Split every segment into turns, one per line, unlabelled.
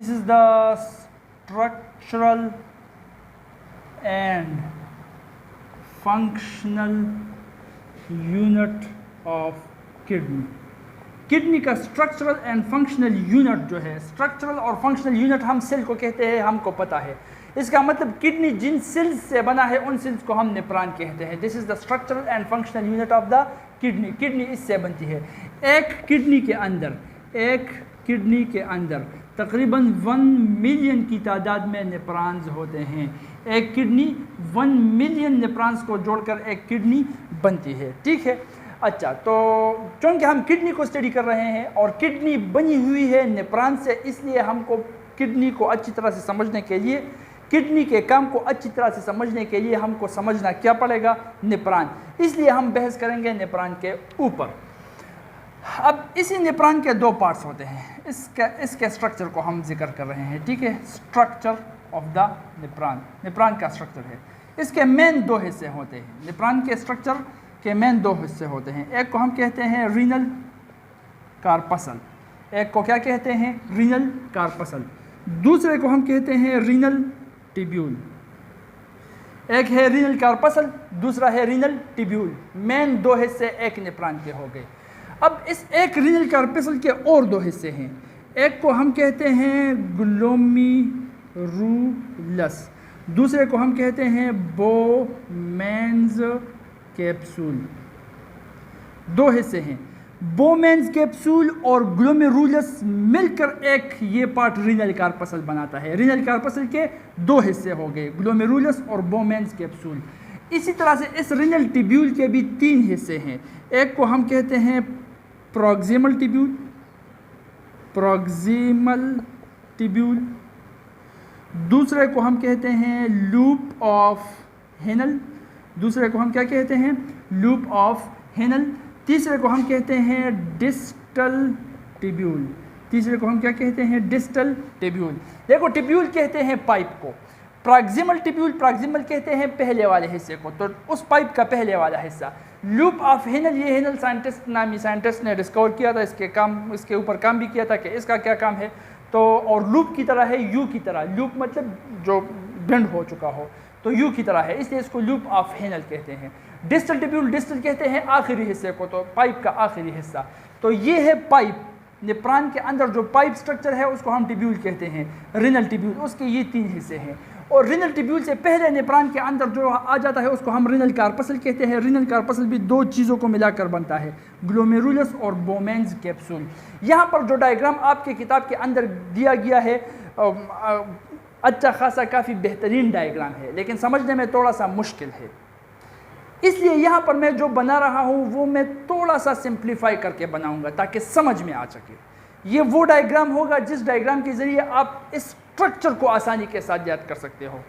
is the structural and functional unit of kidney. Kidney का structural and functional unit जो है, structural और functional unit हम cell को कहते हैं, हमको पता है। इसका मतलब किडनी जिन सेल्स से बना है उन सेल्स को हम नेफ्रॉन कहते हैं। This is the structural and functional unit of the kidney. Kidney इससे बनती है। एक किडनी के अंदर तकरीबन 1 मिलियन की तादाद में नेफ्रॉन्स होते हैं। एक किडनी 1 मिलियन नेफ्रॉन्स को जोड़कर एक किडनी बनती है, ठीक है। अच्छा, तो चूँकि हम किडनी को स्टडी कर रहे हैं और किडनी बनी हुई है नेफ्रॉन से, इसलिए हमको किडनी को अच्छी तरह से समझने के लिए, किडनी के काम को अच्छी तरह से समझने के लिए हमको समझना क्या पड़ेगा? नेफ्रॉन। इसलिए हम बहस करेंगे नेफ्रॉन के ऊपर। अब इसी नेफ्रॉन के 2 पार्ट्स होते हैं। इसके स्ट्रक्चर को हम जिक्र कर रहे हैं, ठीक है। स्ट्रक्चर ऑफ द नेफ्रॉन का स्ट्रक्चर है। इसके मेन 2 हिस्से होते हैं। नेफ्रॉन के स्ट्रक्चर के मेन 2 हिस्से होते हैं। एक को हम कहते हैं रीनल कार्पसल, एक को क्या कहते हैं? Renal corpuscle. दूसरे को हम कहते हैं रीनल टिब्यूल। एक है रीनल कार्पसल, दूसरा है रीनल टिब्यूल। मेन 2 हिस्से एक नेफ्रॉन के हो गए। अब इस एक रीनल कार्पसल के और 2 हिस्से हैं। एक को हम कहते हैं ग्लोमेरुलस, दूसरे को हम कहते हैं बोमेन्स कैप्सूल। 2 हिस्से हैं, बोमेन्स कैप्सूल और ग्लोमेरुलस मिलकर एक ये पार्ट रीनल कार्पसल बनाता है। रीनल कार्पसल के 2 हिस्से हो गए, ग्लोमेरुलस और बोमेन्स कैप्सूल। इसी तरह से इस रीनल टिब्यूल के भी 3 हिस्से हैं। एक को हम कहते हैं प्रॉक्सिमल टिब्यूल, दूसरे को हम कहते हैं लूप ऑफ हेनल, दूसरे को हम क्या कहते हैं? Loop of Henle. तीसरे को हम कहते हैं डिस्टल टिब्यूल, तीसरे को हम क्या कहते हैं? Distal tubule. देखो, टिब्यूल कहते हैं पाइप को, प्रॉक्सिमल टिब्यूल, प्रॉक्सिमल कहते हैं पहले वाले हिस्से को, तो उस पाइप का पहले वाला हिस्सा। लूप ऑफ हेनल, ये हेनल नामी साइंटिस्ट ने डिस्कवर किया था, इसके ऊपर काम भी किया था कि इसका क्या काम है। तो और लूप की तरह है, यू की तरह, लूप मतलब जो बेंड हो चुका हो, तो यू की तरह है, इसलिए इसको लूप ऑफ हेनल कहते हैं। डिस्टल टिब्यूल, डिस्टल कहते हैं आखिरी हिस्से को, तो पाइप का आखिरी हिस्सा। तो ये है पाइप। नेफ्रॉन के अंदर जो पाइप स्ट्रक्चर है उसको हम टिब्यूल कहते हैं, रीनल टिब्यूल। उसके ये 3 हिस्से हैं। और रीनल टिब्यूल से पहले नेफ्रॉन के अंदर जो आ जाता है उसको हम रीनल कार्पसल कहते हैं। रीनल कार्पसल भी 2 चीज़ों को मिलाकर बनता है, ग्लोमेरुलस और बोमेन्स कैप्सूल। यहाँ पर जो डायग्राम आपके किताब के अंदर दिया गया है, अच्छा खासा काफ़ी बेहतरीन डायग्राम है, लेकिन समझने में थोड़ा सा मुश्किल है। इसलिए यहाँ पर मैं जो बना रहा हूँ वो मैं थोड़ा सा सिंप्लीफाई करके बनाऊँगा ताकि समझ में आ सके। ये वो डायग्राम होगा जिस डायग्राम के ज़रिए आप इस स्ट्रक्चर को आसानी के साथ याद कर सकते हो।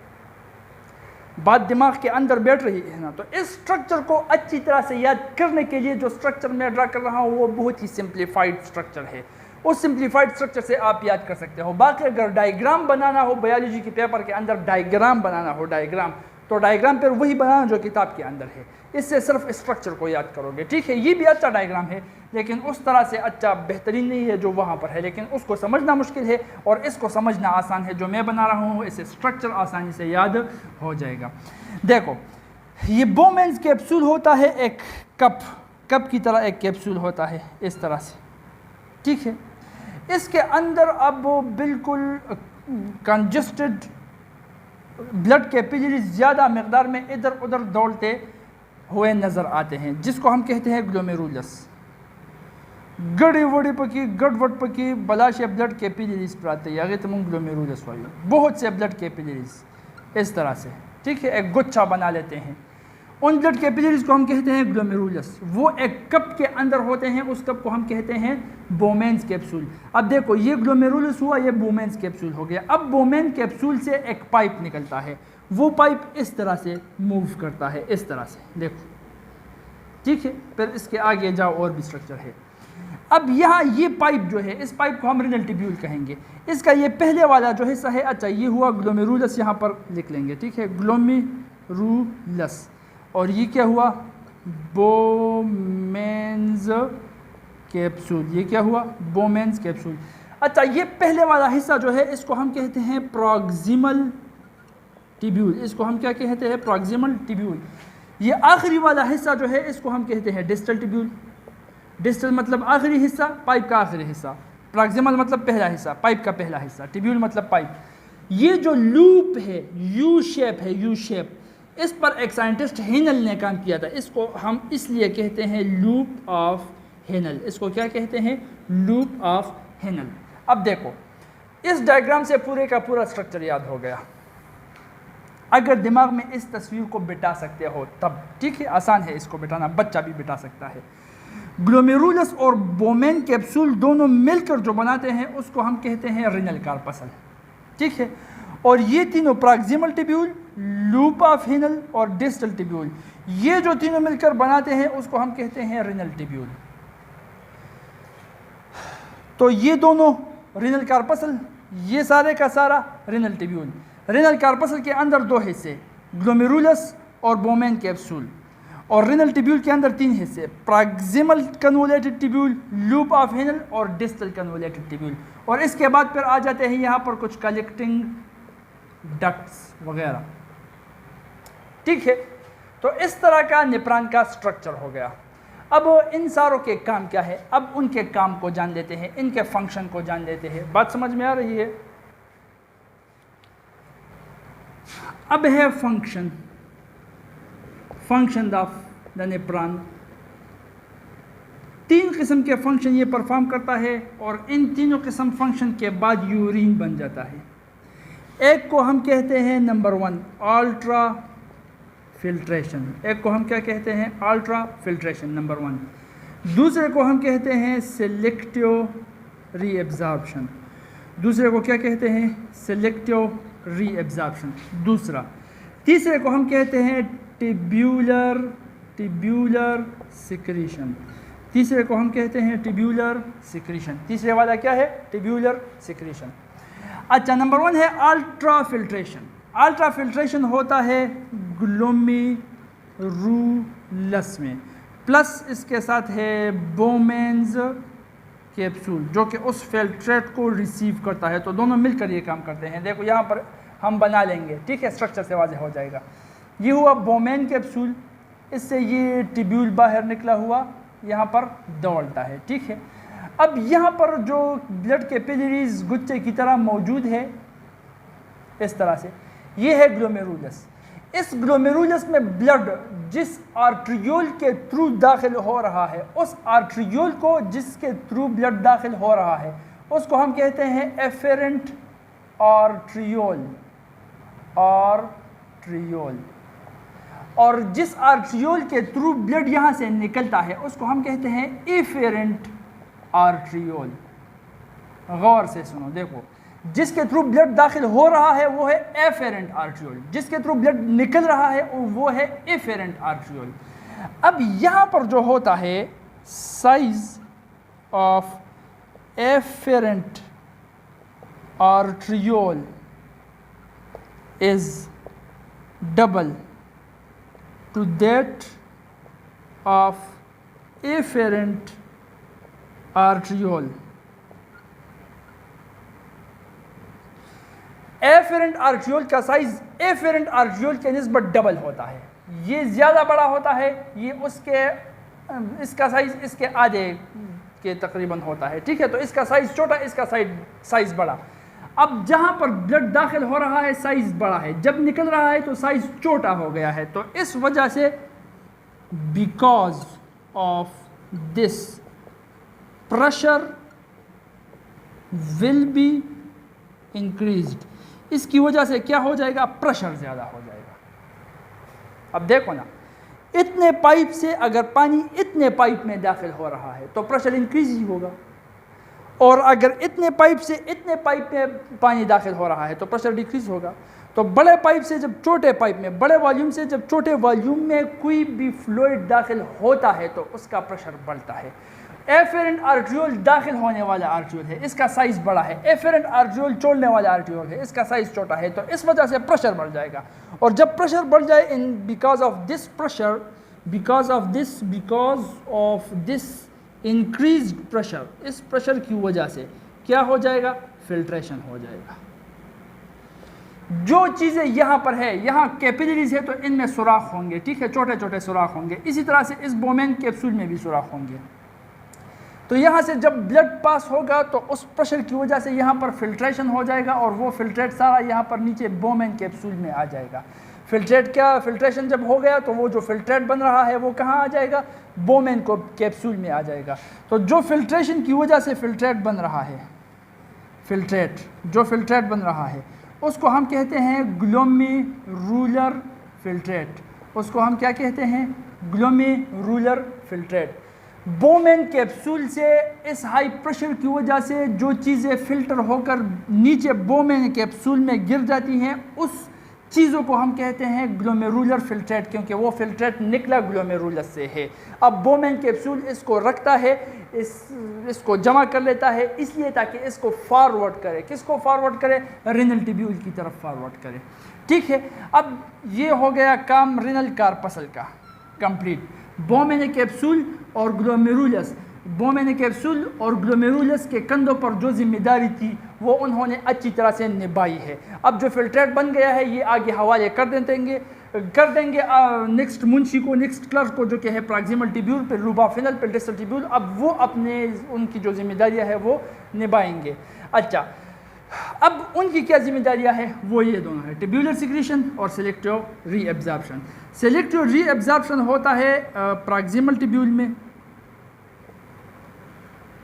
बात दिमाग के अंदर बैठ रही है ना, तो इस स्ट्रक्चर को अच्छी तरह से याद करने के लिए जो स्ट्रक्चर मैं ड्रा कर रहा हूँ वो बहुत ही सिंप्लीफाइड स्ट्रक्चर है। उस सिंप्लीफाइड स्ट्रक्चर से आप याद कर सकते हो। बाकी अगर डायग्राम बनाना हो, बायोलॉजी के पेपर के अंदर डायग्राम बनाना हो, तो डायग्राम पर वही बनाना जो किताब के अंदर है। इससे सिर्फ स्ट्रक्चर को याद करोगे, ठीक है। ये भी अच्छा डायग्राम है, लेकिन उस तरह से अच्छा बेहतरीन नहीं है जो वहाँ पर है, लेकिन उसको समझना मुश्किल है और इसको समझना आसान है। जो मैं बना रहा हूँ इससे स्ट्रक्चर आसानी से याद हो जाएगा। देखो, ये बोमेन्स कैप्सूल होता है, एक कप की तरह एक कैप्सूल होता है इस तरह से, ठीक है। इसके अंदर अब बिल्कुल कंजस्टेड ब्लड कैपिलरीज ज़्यादा मकदार में इधर उधर दौड़ते हुए नज़र आते हैं, जिसको हम कहते हैं ग्लोमेरुलस। गड़वड़ पकी बलाशे ब्लड कैपिलरीज प्राते या तम ग्लोमेरुलस वाली बहुत से ब्लड कैपिलरीज इस तरह से, ठीक है, एक गुच्छा बना लेते हैं। उन ब्लड कैपिलरीज को हम कहते हैं ग्लोमेरुलस। वो एक कप के अंदर होते हैं, उस कप को हम कहते हैं बोमेन्स कैप्सूल। अब देखो, ये ग्लोमेरुलस हुआ, ये बोमेन्स कैप्सूल हो गया। अब बोमेन कैप्सूल से एक पाइप निकलता है, वो पाइप इस तरह से मूव करता है, इस तरह से, देखो, ठीक है। फिर इसके आगे जाओ, और भी स्ट्रक्चर है। अब यहाँ ये पाइप जो है, इस पाइप को हम रीनल टिब्यूल कहेंगे। इसका ये पहले वाला जो हिस्सा है, अच्छा, ये हुआ ग्लोमेरुलस, यहाँ पर लिख लेंगे, ठीक है, ग्लोमेरुलस। और ये क्या हुआ? Bowman's capsule. ये क्या हुआ? Bowman's capsule. अच्छा, ये पहले वाला हिस्सा जो है इसको हम कहते हैं प्रॉक्सिमल टिब्यूल, इसको हम क्या कहते हैं? Proximal tubule. ये आखिरी वाला हिस्सा जो है इसको हम कहते हैं डिस्टल टिब्यूल। डिस्टल मतलब आखिरी हिस्सा, पाइप का आखिरी हिस्सा, प्रॉक्सिमल मतलब पहला हिस्सा, पाइप का पहला हिस्सा, टिब्यूल मतलब पाइप। ये जो लूप है, यू शेप है, यू शेप, इस पर एक साइंटिस्ट हेनल ने काम किया था। इसको हम इसलिए कहते हैं लूप ऑफ हेनल। इसको क्या कहते हैं? Loop of Henle. अब देखो, इस डायग्राम से पूरे का पूरा स्ट्रक्चर याद हो गया। अगर दिमाग में इस तस्वीर को बिठा सकते हो तब ठीक है, आसान है इसको बिठाना, बच्चा भी बिठा सकता है। ग्लोमेरुलस और बोमेन कैप्सूल दोनों मिलकर जो बनाते हैं उसको हम कहते हैं रिनल कार्पसल, ठीक है। और ये तीनों proximal tubule, loop of Henle और डिस्टल टिब्यूल, ये जो तीनों मिलकर बनाते हैं उसको हम कहते हैं रिनल टिब्यूल। तो ये दोनों रिनल कार्पसल, ये सारे का सारा रिनल टिब्यूल। रिनल कार्पसल के अंदर दो हिस्से, ग्लोमेरुलस और बोमेन कैप्सूल, और रिनल टिब्यूल के अंदर तीन हिस्से, proximal convoluted tubule, loop of Henle और डिस्टल कन्वोलेटेड टिब्यूल। और इसके बाद फिर आ जाते हैं यहाँ पर कुछ कलेक्टिंग डक्ट्स वगैरह, ठीक है। तो इस तरह का निप्रान का स्ट्रक्चर हो गया। अब इन सारों के काम क्या है? अब उनके काम को जान लेते हैं, इनके फंक्शन को जान लेते हैं। बात समझ में आ रही है? अब है फंक्शन, फंक्शन ऑफ द निप्रान। तीन किस्म के फंक्शन ये परफॉर्म करता है और इन तीनों किस्म फंक्शन के बाद यूरिन बन जाता है। एक को हम कहते हैं नंबर 1 अल्ट्रा फिल्ट्रेशन, एक को हम क्या कहते हैं? Ultra filtration number 1। दूसरे को हम कहते हैं सिलेक्टिव रीएब्जॉर्प्शन, दूसरे को क्या कहते हैं? सिलेक्टिव रीएब्जॉर्प्शन दूसरा। तीसरे को हम कहते हैं टिब्यूलर सिक्रीशन, तीसरे को हम कहते हैं टिब्यूलर सिक्रीशन। तीसरे वाला क्या है? Tubular secretion. अच्छा, नंबर 1 है अल्ट्रा फिल्ट्रेशन। अल्ट्रा फिल्ट्रेशन होता है ग्लोमेरुलस में, प्लस इसके साथ है बोमेन्स कैप्सूल जो कि उस फिल्ट्रेट को रिसीव करता है। तो दोनों मिलकर ये काम करते हैं। देखो यहाँ पर हम बना लेंगे, ठीक है, स्ट्रक्चर से वाज़ेह हो जाएगा। ये हुआ बोमेन कैप्सूल, इससे ये टिब्यूल बाहर निकला हुआ यहाँ पर दौड़ता है, ठीक है। अब यहाँ पर जो ब्लड कैपिलरीज गुच्छे की तरह मौजूद है इस तरह से, ये है ग्लोमेरुलस। इस ग्लोमेरुलस में ब्लड जिस आर्ट्रियोल के थ्रू दाखिल हो रहा है, उस आर्ट्रियोल को जिसके थ्रू ब्लड दाखिल हो रहा है उसको हम कहते हैं एफेरेंट आर्ट्रियोल, और जिस आर्ट्रियोल के थ्रू ब्लड यहाँ से निकलता है उसको हम कहते हैं एफेरेंट आर्ट्रियोल। गौर से सुनो, देखो, जिसके थ्रू ब्लड दाखिल हो रहा है वो है एफेरेंट आर्ट्रियोल, जिसके थ्रू ब्लड निकल रहा है वो है एफेरेंट आर्ट्रियोल। अब यहाँ पर जो होता है size of efferent arteriole is double to that of afferent arteriole। Efferent arteriole का साइज एफेरेंट आर्ट्रियोल के निस्बत डबल होता है। ये ज़्यादा बड़ा होता है, ये इसका साइज इसके आधे के तकरीबन होता है, ठीक है। तो इसका साइज छोटा, इसका साइज बड़ा। अब जहाँ पर ब्लड दाखिल हो रहा है साइज बड़ा है, जब निकल रहा है तो साइज छोटा हो गया है। तो इस वजह से because of this pressure will be increased, इसकी वजह से क्या हो जाएगा? प्रेशर ज़्यादा हो जाएगा। अब देखो ना, इतने पाइप से अगर पानी इतने पाइप में दाखिल हो रहा है तो प्रेशर इंक्रीज ही होगा, और अगर इतने पाइप से इतने पाइप में पानी दाखिल हो रहा है तो प्रेशर डिक्रीज होगा। तो बड़े पाइप से जब छोटे पाइप में, बड़े वॉल्यूम से जब छोटे वॉल्यूम में कोई भी फ्लूइड दाखिल होता है तो उसका प्रेशर बढ़ता है। एफेरेंट आर्ट्रियोल दाखिल होने वाला आर्ट्रियोल है, इसका साइज बड़ा है। एफेरेंट आर्ट्रियोल छोड़ने वाला आर्ट्रियोल है, इसका साइज छोटा है। तो इस वजह से प्रेशर बढ़ जाएगा, और जब प्रेशर बढ़ जाए because of this increased pressure, इस प्रेशर की वजह से क्या हो जाएगा, फिल्ट्रेशन हो जाएगा। जो चीज़ें यहाँ पर है, यहाँ कैपिलरीज है तो इनमें सुराख होंगे, ठीक है, छोटे छोटे सुराख होंगे। इसी तरह से इस बोमेन कैप्सूल में भी सुराख होंगे। तो यहाँ से जब ब्लड पास होगा तो उस प्रेशर की वजह से यहाँ पर फिल्ट्रेशन हो जाएगा और वो फिल्ट्रेट सारा यहाँ पर नीचे बोमेन कैप्सूल में आ जाएगा। फिल्ट्रेशन जब हो गया तो वो जो फिल्ट्रेट बन रहा है वो कहाँ आ जाएगा, बोमेन को कैप्सूल में आ जाएगा। तो जो फिल्ट्रेशन की वजह से फिल्ट्रेट बन रहा है, जो फिल्ट्रेट बन रहा है उसको हम कहते हैं ग्लोमेरुलर फिल्ट्रेट। उसको हम क्या कहते हैं, ग्लोमेरुलर फिल्ट्रेट। बोमेन कैप्सूल से इस हाई प्रेशर की वजह से जो चीज़ें फिल्टर होकर नीचे बोमेन कैप्सूल में गिर जाती हैं उस चीज़ों को हम कहते हैं ग्लोमेरुलर फिल्ट्रेट, क्योंकि वो फिल्ट्रेट निकला ग्लोमेरुलस से है। अब बोमेन कैप्सूल इसको रखता है, इसको जमा कर लेता है, इसलिए ताकि इसको फॉरवर्ड करे। किसको फॉरवर्ड करे, रेनल ट्यूब्यूल की तरफ फॉरवर्ड करे, ठीक है। अब ये हो गया काम रेनल कार्पसल का कंप्लीट। बोमेन कैप्सूल और ग्लोमेरुलस, बोमेन कैप्सूल और ग्लोमेरुलस के कंधों पर जो जिम्मेदारी थी वो उन्होंने अच्छी तरह से निभाई है। अब जो फिल्ट्रेट बन गया है ये आगे हवाले कर देंगे नेक्स्ट मुंशी को, नेक्स्ट क्लर्क को, जो कि है प्रॉक्सिमल ट्यूब्यूल, फिर रूबा फिनल, फिर डिस्टल ट्यूब्यूल। अब वो अपने उनकी जो जिम्मेदारियाँ है वो निभाएंगे। अच्छा, अब उनकी क्या जिम्मेदारियाँ है, वो ये दोनों है, ट्यूब्यूलर सिक्रीशन और सेलेक्टिव रीएब्जॉर्प्शन। सेलेक्टिव रीएब्जॉर्प्शन होता है प्रॉक्सिमल ट्यूब्यूल में,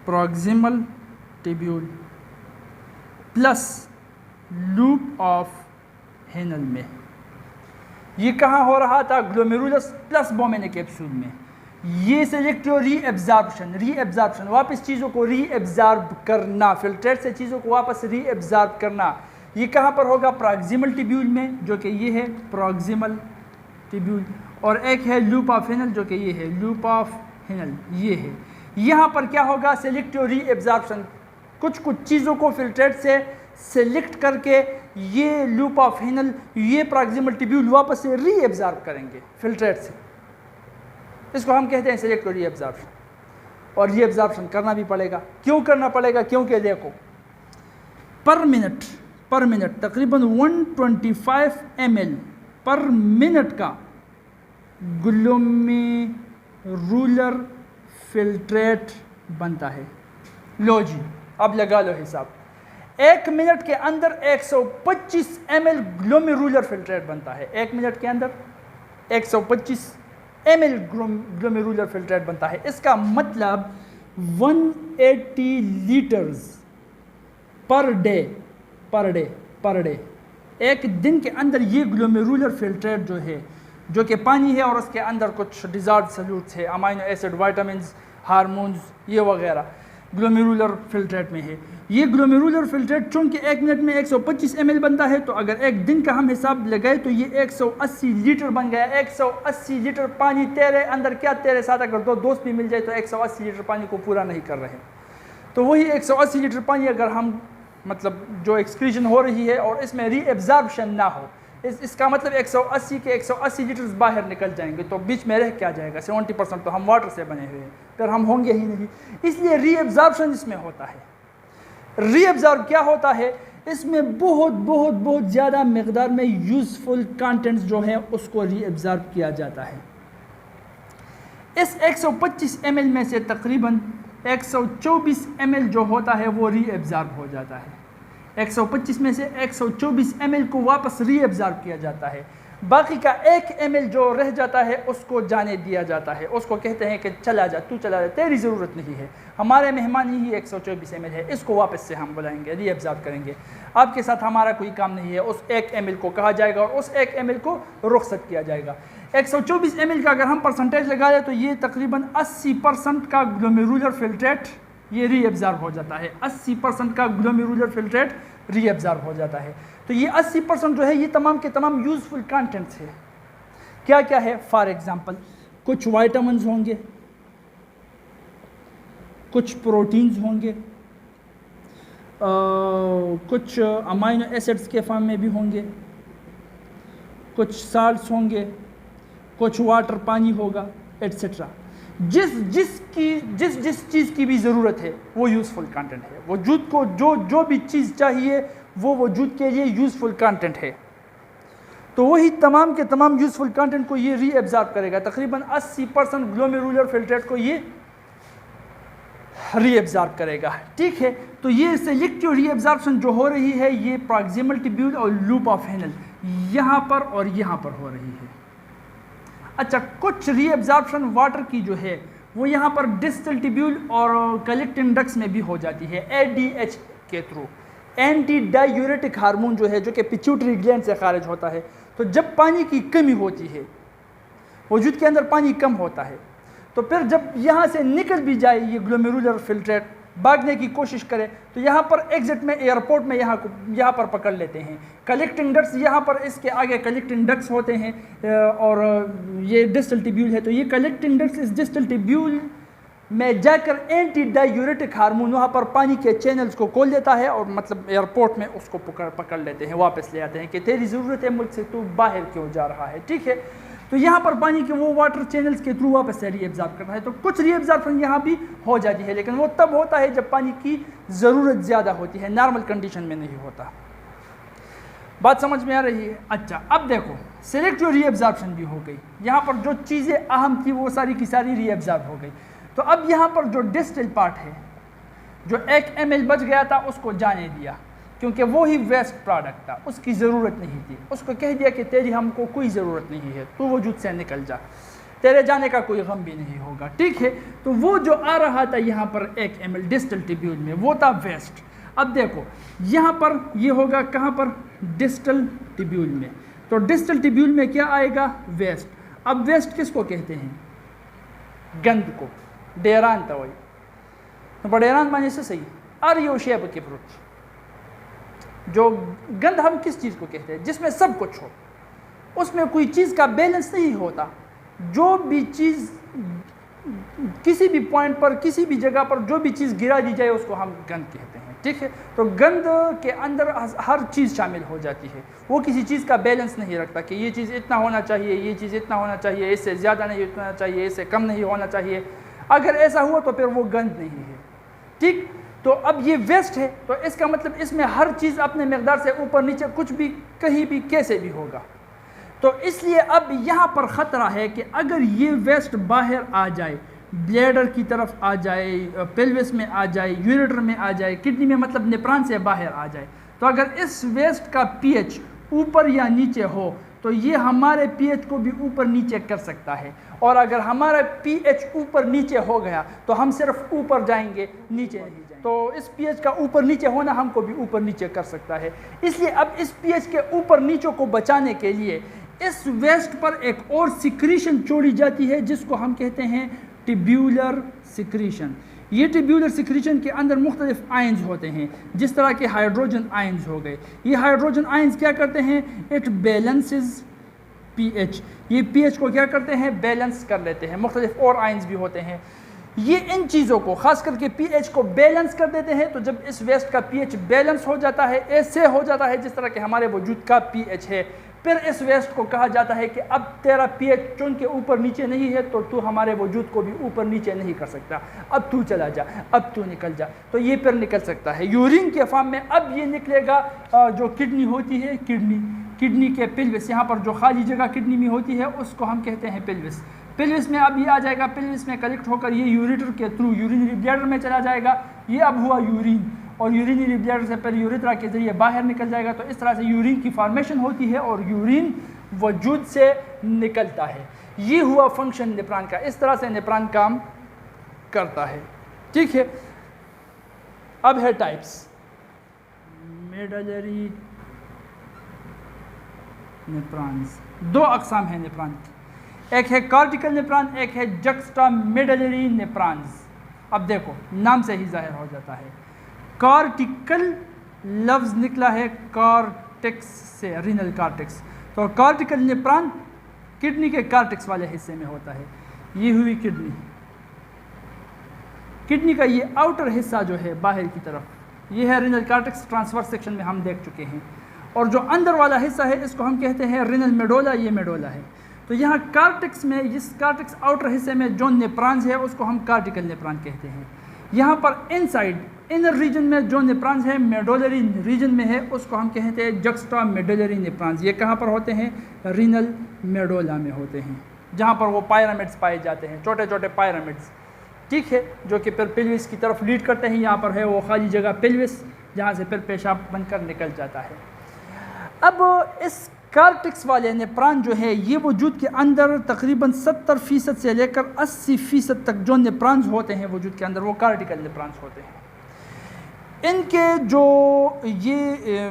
proximal tubule plus loop of Henle में। ये कहाँ हो रहा था, ग्लोमेरुलस प्लस बोमेन कैप्सूल में। ये सेलेक्टिव रीएब्जॉर्प्शन, वापस चीज़ों को रीएब्जॉर्ब करना, फिल्ट्रेट से चीज़ों को वापस रीएब्जॉर्ब करना। ये कहाँ पर होगा, प्रॉक्सिमल ट्यूब्यूल में, जो कि ये है प्रॉक्सिमल ट्यूब्यूल, और एक है लूप ऑफ हेनल, जो कि ये है लूप ऑफ हेनल, ये है। यहाँ पर क्या होगा, सेलेक्टिव रीएब्जॉर्प्शन, कुछ चीज़ों को फिल्ट्रेट से सेलेक्ट करके ये लूप ऑफ हेनल, ये प्रॉक्सिमल ट्यूब्यूल वापस से रीएब्जॉर्ब करेंगे फिल्ट्रेट से। इसको हम कहते हैं सेलेक्टिव रीएब्जॉर्प्शन। और रीएब्जॉर्प्शन करना भी पड़ेगा। क्यों करना पड़ेगा, क्योंकि देखो पर मिनट तकरीबन 125 ml पर मिनट का ग्लोमेरुलर फिल्ट्रेट बनता है। लो जी, अब लगा लो हिसाब, 1 मिनट के अंदर 125 ml ग्लोमेरुलर फिल्ट्रेट बनता है। 1 मिनट के अंदर 125 ml ग्लोमेरुलर फिल्ट्रेट बनता है। इसका मतलब 180 लीटर्स पर डे एक दिन के अंदर ये ग्लोमेरुलर फिल्ट्रेट जो है, जो कि पानी है और उसके अंदर कुछ डिज़ॉल्व्ड सॉल्यूट्स है, अमाइनो एसिड, विटामिन्स, हार्मोन्स, ये वगैरह ग्लोमेरुलर फिल्ट्रेट में है। ये ग्लोमेरुलर फिल्ट्रेट चूँकि 1 मिनट में 125 ml बनता है, तो अगर एक दिन का हम हिसाब लगाए तो ये 180 लीटर बन गया। 180 लीटर पानी तेरे अंदर, क्या तेरे साथ अगर 2 दोस्त भी मिल जाए तो 180 लीटर पानी को पूरा नहीं कर रहे। तो वही 180 लीटर पानी अगर हम मतलब जो एक्सक्रीशन हो रही है और इसमें रीएब्जॉर्प्शन ना हो, इसका मतलब 180 के 180 लीटर बाहर निकल जाएंगे, तो बीच में रह क्या जाएगा, 70% तो हम वाटर से बने हुए हैं, फिर हम होंगे ही नहीं। इसलिए रीएब्जॉर्प्शन इसमें होता है। रीएब्जॉर्ब क्या होता है, इसमें बहुत ज़्यादा मकदार में यूज़फुल कंटेंट्स जो है उसको रीएब्जॉर्ब किया जाता है। इस 125 ml में से तकरीबन 124 ml जो होता है वो रीएब्जॉर्ब हो जाता है। 125 में से 124 ml को वापस रीएब्जॉर्ब किया जाता है। बाकी का 1 ml जो रह जाता है उसको जाने दिया जाता है। उसको कहते हैं कि चला जा, तू चला जा, तेरी ज़रूरत नहीं है, हमारे मेहमान ही 124 ml है, इसको वापस से हम बुलाएंगे, रीएब्जॉर्ब करेंगे, आपके साथ हमारा कोई काम नहीं है। उस 1 ml को कहा जाएगा और उस 1 ml को रुखसत किया जाएगा। 124 ml का अगर हम परसेंटेज लगा दें तो ये तकरीबन 80% का ग्लोमेरुलर फिल्ट्रेट ये रीएब्जॉर्ब हो जाता है। 80% का ग्लोमेरुलर फिल्ट्रेट रीएब्जॉर्ब हो जाता है। तो ये 80% जो है ये तमाम के तमाम यूज़फुल कंटेंट्स है। क्या क्या है, फॉर एग्जांपल कुछ विटामिन्स होंगे, कुछ प्रोटीन्स होंगे, कुछ अमाइनो एसिड्स के फॉर्म में भी होंगे, कुछ साल्ट्स होंगे, कुछ वाटर पानी होगा, एट्सेट्रा। जिस चीज़ की भी ज़रूरत है वो यूज़फुल कंटेंट है। वजूद को जो भी चीज़ चाहिए वो वजूद के लिए यूज़फुल कंटेंट है। तो वही तमाम के तमाम यूज़फुल कंटेंट को ये रीएब्जॉर्ब करेगा। तकरीबन 80% ग्लोमेरुलर फिल्ट्रेट को ये रीएब्जॉर्ब करेगा। ठीक है, तो ये सेलेक्टिव रीएब्जॉर्प्शन जो हो रही है ये प्रॉक्सिमल ट्यूब्यूल और लूप ऑफ हेनल यहाँ पर और यहाँ पर हो रही है। अच्छा, कुछ रीएब्जॉर्प्शन वाटर की जो है वो यहाँ पर डिस्टल ट्यूब्यूल और कलेक्टिंग डक्ट्स में भी हो जाती है ADH के थ्रू। एंटी डायूरेटिक हार्मोन जो है जो कि पिट्यूटरी ग्लैंड से खारिज होता है। तो जब पानी की कमी होती है, वजूद के अंदर पानी कम होता है, तो फिर जब यहाँ से निकल भी जाए ये ग्लोमेरुलर फिल्ट्रेट, भागने की कोशिश करे तो यहाँ पर एग्जिट में एयरपोर्ट में यहाँ पर पकड़ लेते हैं। कलेक्टिंग डक्ट्स यहाँ पर इसके आगे कलेक्टिंग डक्ट्स होते हैं और ये डिस्टल ट्यूब्यूल है। तो ये कलेक्टिंग डक्ट्स इस डिस्टल ट्यूब्यूल में जाकर एंटी डायूरेटिक हार्मोन वहाँ पर पानी के चैनल्स को खोल देता है और मतलब एयरपोर्ट में उसको पकड़ लेते हैं, वापस ले आते हैं कि तेरी ज़रूरत है मुल्क से, तू बाहर क्यों जा रहा है। ठीक है, तो यहाँ पर पानी के वो वाटर चैनल्स के थ्रू वापस से रीएब्जॉर्ब करता है। तो कुछ रीएब्जॉर्प्शन यहाँ भी हो जाती है, लेकिन वो तब होता है जब पानी की ज़रूरत ज़्यादा होती है, नॉर्मल कंडीशन में नहीं होता। बात समझ में आ रही है? अच्छा, अब देखो सेलेक्टिव रीएब्जॉर्प्शन भी हो गई। यहाँ पर जो चीज़ें अहम थी वो सारी की सारी रीएब्जॉर्ब हो गई। तो अब यहाँ पर जो डिस्टिल पार्ट है, जो 1 ml बच गया था उसको जाने दिया, क्योंकि वो ही वेस्ट प्रोडक्ट था, उसकी ज़रूरत नहीं थी। उसको कह दिया कि तेरी हमको कोई ज़रूरत नहीं है, तू वजूद से निकल जा, तेरे जाने का कोई गम भी नहीं होगा। ठीक है, तो वो जो आ रहा था यहाँ पर 1 ml डिस्टल ट्यूब्यूल में वो था वेस्ट। अब देखो यहाँ पर ये होगा कहाँ पर, डिस्टल ट्यूब्यूल में। तो डिस्टल ट्यूब्यूल में क्या आएगा, वेस्ट। अब वेस्ट किसको कहते हैं, गंद को, डेरान था वही। तो बडेरान माने से सही आर्यो शेब के फ्रूट। जो गंद हम किस चीज़ को कहते हैं, जिसमें सब कुछ हो, उसमें कोई चीज़ का बैलेंस नहीं होता। जो भी चीज़ किसी भी पॉइंट पर, किसी भी जगह पर जो भी चीज़ गिरा दी जाए उसको हम गंद कहते हैं। ठीक है, तो गंद के अंदर हर चीज़ शामिल हो जाती है। वो किसी चीज़ का बैलेंस नहीं रखता कि ये चीज़ इतना होना चाहिए, ये चीज़ इतना होना चाहिए, इससे ज़्यादा नहीं होना चाहिए, इससे कम नहीं होना चाहिए। अगर ऐसा हुआ तो फिर वो गंद नहीं है। ठीक, तो अब ये वेस्ट है, तो इसका मतलब इसमें हर चीज़ अपने मकदार से ऊपर नीचे कुछ भी कहीं भी कैसे भी होगा। तो इसलिए अब यहाँ पर ख़तरा है कि अगर ये वेस्ट बाहर आ जाए, ब्लैडर की तरफ आ जाए, पेल्विस में आ जाए, यूरेटर में आ जाए, किडनी में मतलब नेप्रान से बाहर आ जाए, तो अगर इस वेस्ट का पीएच ऊपर या नीचे हो तो ये हमारे पीएच को भी ऊपर नीचे कर सकता है। और अगर हमारा पीएच ऊपर नीचे हो गया तो हम सिर्फ ऊपर जाएंगे, नीचे नहीं जाएंगे। तो इस पीएच का ऊपर नीचे होना हमको भी ऊपर नीचे कर सकता है। इसलिए अब इस पीएच के ऊपर नीचे को बचाने के लिए इस वेस्ट पर एक और सिक्रीशन छोड़ी जाती है जिसको हम कहते हैं ट्यूब्यूलर सिक्रीशन। ये ट्यूब्यूलर सिक्रीशन के अंदर मुख्तलिफ आयंस होते हैं, जिस तरह के हाइड्रोजन आयंस हो गए। ये हाइड्रोजन आयंस क्या करते हैं, इट बैलेंसेस पीएच। ये पीएच को क्या करते हैं, बैलेंस कर लेते हैं। मुख्तलिफ और आयंस भी होते हैं, ये इन चीज़ों को खास करके पीएच को बैलेंस कर देते हैं। तो जब इस वेस्ट का पीएच बैलेंस हो जाता है, ऐसे हो जाता है जिस तरह के हमारे वजूद का पीएच है, फिर इस वेस्ट को कहा जाता है कि अब तेरा पीएच चूंकि ऊपर नीचे नहीं है तो तू हमारे वजूद को भी ऊपर नीचे नहीं कर सकता, अब तू चला जा, अब तू निकल जा। तो ये फिर निकल सकता है यूरिन के फॉर्म में। अब ये निकलेगा जो किडनी होती है, किडनी के पिल्विस, यहाँ पर जो खाली जगह किडनी में होती है उसको हम कहते हैं पिल्विस। पिल्विस में अब ये आ जाएगा, पिल्विस में कलेक्ट होकर ये यूरेटर के थ्रू यूरिनरी ब्लैडर में चला जाएगा। ये अब हुआ यूरिन, और यूरिनरी ब्लैडर से पहले यूरेथ्रा के जरिए बाहर निकल जाएगा। तो इस तरह से यूरिन की फॉर्मेशन होती है और यूरिन वजूद से निकलता है। ये हुआ फंक्शन नेफ्रॉन का, इस तरह से नेफ्रॉन काम करता है। ठीक है, अब है टाइप्स। मेडलरी नेफ्रॉन्स, दो अकसाम है नेफ्रॉन की, एक है कॉर्टिकल नेफ्रॉन, एक है जक्स्टा मेडलरी नेफ्रॉन्स। अब देखो नाम से ही जाहिर हो जाता है, कॉर्टिकल लफ्ज़ निकला है कॉर्टेक्स से, रीनल कॉर्टेक्स। तो कॉर्टिकल नेफ्रॉन किडनी के कॉर्टेक्स वाले हिस्से में होता है। ये हुई किडनी, किडनी का ये आउटर हिस्सा जो है बाहर की तरफ, ये है रीनल कॉर्टेक्स, ट्रांसवर्स सेक्शन में हम देख चुके हैं। और जो अंदर वाला हिस्सा है इसको हम कहते हैं रीनल मेडोला, ये मेडोला है। तो यहाँ कार्टेक्स में, इस कार्टेक्स आउटर हिस्से में जो नेफ्रॉन्स है उसको हम कार्टिकल नेफ्रॉन कहते हैं। यहाँ पर इनसाइड इनर रीजन में जो नेफ्रॉन्स है मेडुलरी रीजन में है उसको हम कहते हैं जक्स्टा मेडुलरी नेफ्रॉन्स। ये कहाँ पर होते हैं? रीनल मेडुला में होते हैं, जहाँ पर वो पायरामिड्स पाए जाते हैं, छोटे छोटे पायरामिड्स, ठीक है, जो कि फिर पेल्विस की तरफ लीड करते हैं। यहाँ पर है वो खाली जगह पेल्विस, जहाँ से फिर पेशाब बनकर निकल जाता है। अब इस कार्टेक्स वाले नेफ्रॉन जो है ये वजूद के अंदर तकरीबन 70% से लेकर 80% तक जो नेफ्रॉन्स होते हैं वजूद के अंदर वो कार्टिकल नेफ्रॉन्स होते हैं। इनके जो ये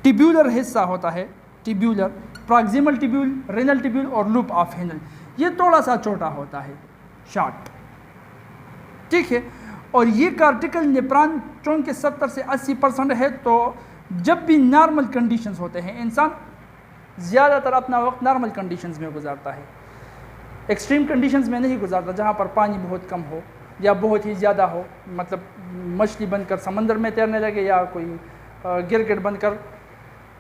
टिब्यूलर हिस्सा होता है, tubular, proximal tubule, renal tubule और लूप ऑफ हेनल, ये थोड़ा सा छोटा होता है, शॉर्ट, ठीक है। और ये कार्टिकल नेफ्रॉन चूँकि 70 से 80% है, तो जब भी नॉर्मल कंडीशंस होते हैं, इंसान ज़्यादातर अपना वक्त नॉर्मल कंडीशंस में गुजारता है, एक्सट्रीम कंडीशंस में नहीं गुजारता, जहाँ पर पानी बहुत कम हो या बहुत ही ज़्यादा हो, मतलब मछली बनकर समंदर में तैरने लगे या कोई गिरगिट बनकर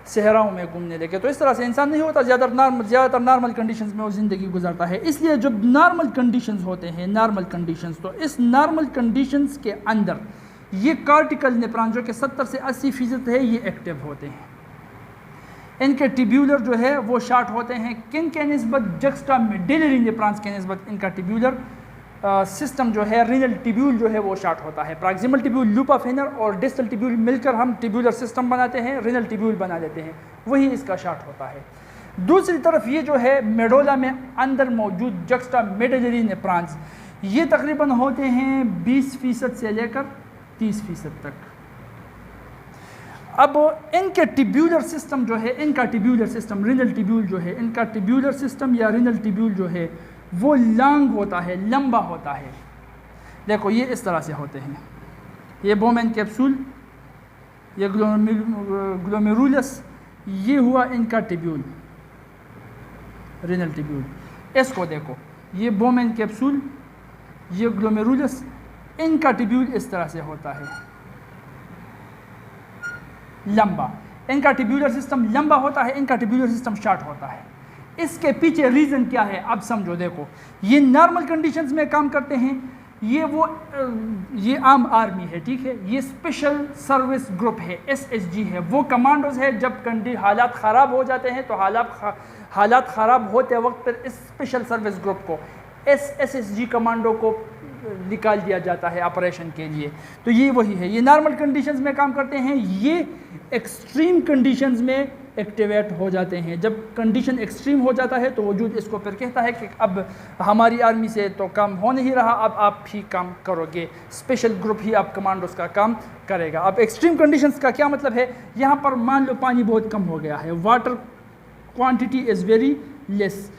सहराओं में घूमने लगे। तो इस तरह से इंसान नहीं होता, ज़्यादातर नॉर्मल कंडीशंस में वो ज़िंदगी गुजारता है। इसलिए जब नॉर्मल कंडीशंस होते हैं, नॉर्मल कंडीशंस, तो इस नॉर्मल कंडीशंस के अंदर ये कार्टिकल नेफ्रॉन जो कि 70 से 80% है ये एक्टिव होते हैं। इनके टिब्यूलर जो है वो शॉर्ट होते हैं। किन के निस्बत? जक्स्टा मेडुलरी नेफ्रॉन्स के निस्बत इनका टिब्यूलर सिस्टम जो है, रीनल टिब्यूल जो है वो शॉर्ट होता है। Proximal tubule, loop of Henle और डिस्टल टिब्यूल मिलकर हम टिब्यूलर सिस्टम बनाते हैं, रीनल टिब्यूल बना देते हैं, वही इसका शॉर्ट होता है। दूसरी तरफ ये जो है मेडुला में अंदर मौजूद जक्स्टा मेडुलरी नेफ्रॉन्स, ये तकरीबन होते हैं 20% से लेकर 30% तक। अब इनके टिब्यूलर सिस्टम जो है, इनका टिब्यूलर सिस्टम, रीनल टिब्यूल जो है, इनका टिब्यूलर सिस्टम या रीनल टिब्यूल जो है वो लॉन्ग होता है, लंबा होता है। देखो ये इस तरह से होते हैं, ये बोमेन कैप्सूल, ये ग्लोमेरुलस, ये हुआ इनका टिब्यूल, रीनल टिब्यूल। इसको देखो, ये बोमेन कैप्सूल, ये ग्लोमेरुलस, इनका टिब्यूल इस तरह से होता है, लंबा। इनका टिब्यूलर सिस्टम लंबा होता है, इनका टिब्यूलर सिस्टम शॉर्ट होता है। इसके पीछे रीज़न क्या है अब समझो। देखो ये नॉर्मल कंडीशंस में काम करते हैं, ये आम आर्मी है, ठीक है, ये स्पेशल सर्विस ग्रुप है, SSG है, वो कमांडोज है। जब हालात ख़राब हो जाते हैं तो हालात ख़राब होते वक्त फिर इस स्पेशल सर्विस ग्रुप को, SSG कमांडो को निकाल दिया जाता है ऑपरेशन के लिए। तो ये वही है, ये नॉर्मल कंडीशंस में काम करते हैं, ये एक्सट्रीम कंडीशंस में एक्टिवेट हो जाते हैं। जब कंडीशन एक्सट्रीम हो जाता है तो वजूद इसको फिर कहता है कि अब हमारी आर्मी से तो काम हो नहीं रहा, अब आप ही काम करोगे, स्पेशल ग्रुप ही आप कमांडोज का काम करेगा। अब एक्सट्रीम कंडीशंस का क्या मतलब है? यहाँ पर मान लो पानी बहुत कम हो गया है, water quantity is very less,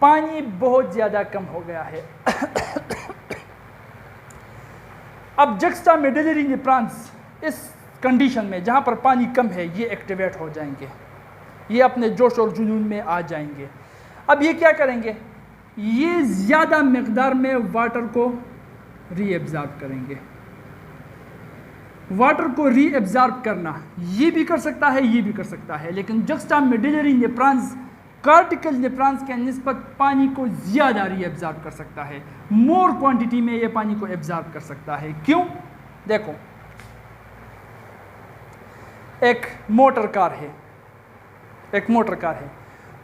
पानी बहुत ज़्यादा कम हो गया है। अब जक्स्टा मेडुलरी नेफ्रॉन्स इस कंडीशन में जहाँ पर पानी कम है ये एक्टिवेट हो जाएंगे, ये अपने जोश और जुनून में आ जाएंगे। अब ये क्या करेंगे? ये ज़्यादा मकदार में वाटर को रीएब्जॉर्ब करेंगे। वाटर को रीएब्जॉर्ब करना ये भी कर सकता है, ये भी कर सकता है, लेकिन जक्स्टा मेडुलरी नेफ्रॉन्स कार्टिकल नेफ्रॉन्स के निस्बत पानी को ज़्यादा रीएब्जॉर्ब कर सकता है, मोर क्वांटिटी में ये पानी को एब्जॉर्ब कर सकता है। क्यों? देखो एक मोटर कार है,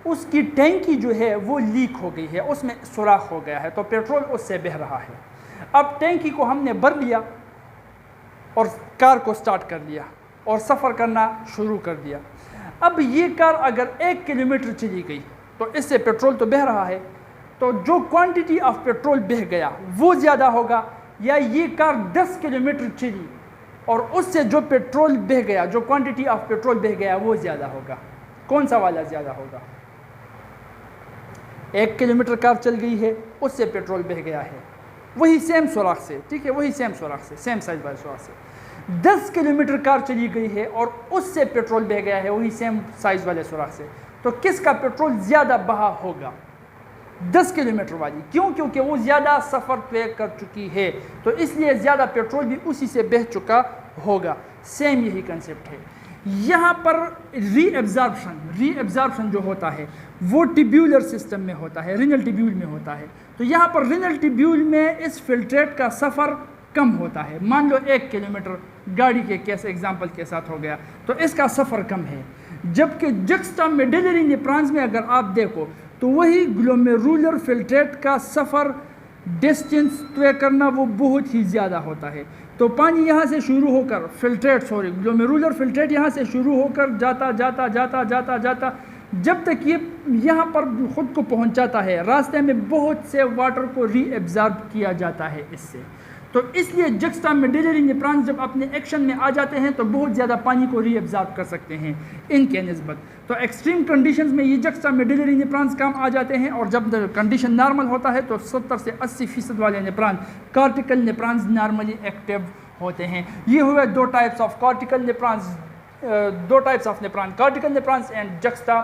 उसकी टैंकी जो है वो लीक हो गई है, उसमें सुराख हो गया है, तो पेट्रोल उससे बह रहा है। अब टैंकी को हमने भर लिया और कार को स्टार्ट कर लिया और सफ़र करना शुरू कर दिया। अब ये कार अगर 1 किलोमीटर चली गई तो इससे पेट्रोल तो बह रहा है, तो जो क्वांटिटी ऑफ पेट्रोल बह गया वो ज़्यादा होगा, या ये कार 10 kilometer चली और उससे जो पेट्रोल बह गया, जो क्वांटिटी ऑफ पेट्रोल बह गया वो ज़्यादा होगा? कौन सा वाला ज़्यादा होगा? 1 किलोमीटर कार चल गई है, उससे पेट्रोल बह गया है, वही सेम सुराख से, ठीक है, वही सेम सुराख से, सेम साइज वाले सुराख से। 10 किलोमीटर कार चली गई है और उससे पेट्रोल बह गया है, वही सेम साइज वाले सुराख से, तो किसका पेट्रोल ज़्यादा बहा होगा? 10 किलोमीटर वाली। क्यों? क्योंकि वो ज़्यादा सफ़र तय कर चुकी है, तो इसलिए ज़्यादा पेट्रोल भी उसी से बह चुका होगा। सेम यही कंसेप्ट है। यहाँ पर रीएब्जॉर्प्शन जो होता है वो टिब्यूलर सिस्टम में होता है, रिनल टिब्यूल में होता है। तो यहाँ पर रिनल टिब्यूल में इस फिल्ट्रेट का सफ़र कम होता है। मान लो 1 किलोमीटर गाड़ी के केस एग्जांपल के साथ हो गया तो इसका सफ़र कम है, जबकि जुक्सटामेडुलरी नेफ्रॉन्स में अगर आप देखो तो वही ग्लोमेरुलर फिल्ट्रेट का सफ़र डिस्टेंस तय करना वो बहुत ही ज़्यादा होता है। तो पानी यहाँ से शुरू होकर ग्लोमेरुलर फिल्ट्रेट यहाँ से शुरू होकर जाता जाता जाता जाता जाता जब तक ये यहाँ पर ख़ुद को पहुँचाता है, रास्ते में बहुत से वाटर को रीएब्जॉर्ब किया जाता है इससे। तो इसलिए जुक्सटामेडुलरी नेफ्रॉन्स जब अपने एक्शन में आ जाते हैं तो बहुत ज़्यादा पानी को रीएब्जॉर्ब कर सकते हैं इनके निस्बत। तो एक्सट्रीम कंडीशंस में ये जुक्सटामेडुलरी नेफ्रॉन्स काम आ जाते हैं, और जब कंडीशन नॉर्मल होता है तो 70 से 80% वाले nephron cortical nephrons normally active होते हैं। ये हुए 2 types of cortical nephrons, 2 types of nephron, cortical nephrons and जुक्सटा